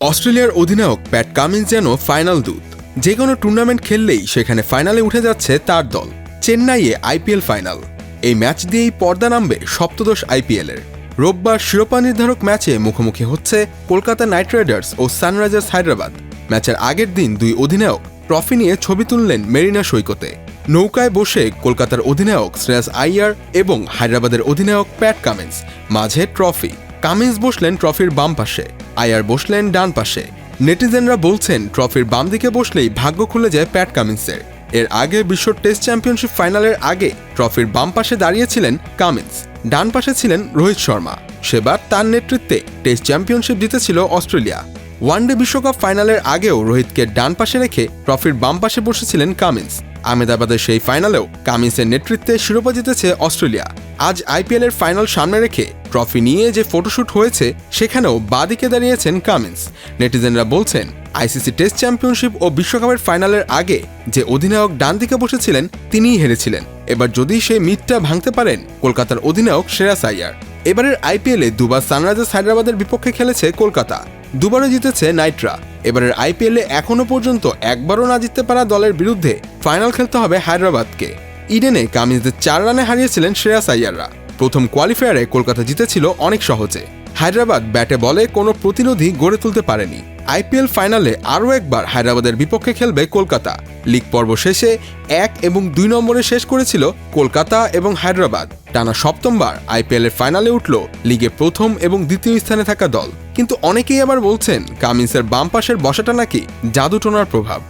অস্ট্রেলিয়ার অধিনায়ক Pat Cummins যেন ফাইনাল দূত। যে কোনো টুর্নামেন্ট খেললেই সেখানে ফাইনালে উঠে যাচ্ছে তার দল। চেন্নাইয়ে আইপিএল ফাইনাল। এই ম্যাচ দিয়েই পর্দা নামবে সপ্তদশ আইপিএলের। রোববার শিরোপা নির্ধারক ম্যাচে মুখোমুখি হচ্ছে কলকাতা নাইট রাইডার্স ও সানরাইজার্স হায়দ্রাবাদ। ম্যাচের আগের দিন দুই অধিনায়ক ট্রফি নিয়ে ছবি তুললেন মেরিনা সৈকতে। নৌকায় বসে কলকাতার অধিনায়ক শ্রেয়াস আইয়ার এবং হায়দ্রাবাদের অধিনায়ক প্যাট কামিন্স, মাঝে ট্রফি। কামিন্স বসলেন ট্রফির বাম পাশে, আইয়ার বসলেন ডান পাশে। নেটিজেনরা বলছেন ট্রফির বাম দিকে বসলেই ভাগ্য খুলে যায় প্যাট কামিন্সের। এর আগে বিশ্ব টেস্ট চ্যাম্পিয়নশিপ ফাইনালের আগে ট্রফির বাম পাশে দাঁড়িয়েছিলেন কামিন্স, ডান পাশে ছিলেন রোহিত শর্মা। সেবার তার নেতৃত্বে টেস্ট চ্যাম্পিয়নশিপ জিতেছিল অস্ট্রেলিয়া। ওয়ানডে বিশ্বকাপ ফাইনালের আগেও রোহিতকে ডান পাশে রেখে ট্রফির বাম পাশে বসেছিলেন কামিন্স। আহমেদাবাদের সেই ফাইনালেও কামিন্সের নেতৃত্বে শিরোপা জিতেছে অস্ট্রেলিয়া। আজ আইপিএলের ফাইনাল সামনে রেখে ট্রফি নিয়ে যে ফটোশুট হয়েছে সেখানেও বাদিকে দাঁড়িয়েছেন কামিন্স। নেটিজেনরা বলছেন আইসিসি টেস্ট চ্যাম্পিয়নশিপ ও বিশ্বকাপের ফাইনালের আগে যে অধিনায়ক ডান দিকে বসেছিলেন তিনিই হেরেছিলেন। এবার যদি সেই মিথটা ভাঙতে পারেন কলকাতার অধিনায়ক শ্রেয়াস আইয়ার। এবারের আইপিএলে দুবার সানরাইজার্স হায়দ্রাবাদের বিপক্ষে খেলেছে কলকাতা, দুবারও জিতেছে নাইটরা। এবারের আইপিএলে এখনো পর্যন্ত একবারও না জিততে পারা দলের বিরুদ্ধে ফাইনাল খেলতে হবে হায়দ্রাবাদকে। ইডেনে কামিন্সদের 4 রানে হারিয়েছিলেন শ্রেয়াস আইয়াররা। প্রথম কোয়ালিফায়ারে কলকাতা জিতেছিল অনেক সহজে। হায়দ্রাবাদ ব্যাটে বলে কোনো প্রতিনিধি গড়ে তুলতে পারেনি। আইপিএল ফাইনালে আরও একবার হায়দ্রাবাদের বিপক্ষে খেলবে কলকাতা। লিগ পর্ব শেষে 1 এবং 2 নম্বরে শেষ করেছিল কলকাতা এবং হায়দ্রাবাদ। টানা সপ্তমবার আইপিএলের ফাইনালে উঠল লিগে প্রথম এবং দ্বিতীয় স্থানে থাকা দল। কিন্তু অনেকেই আবার বলছেন কামিন্সের বাম পাশের বসাটা নাকি জাদুটোনার প্রভাব।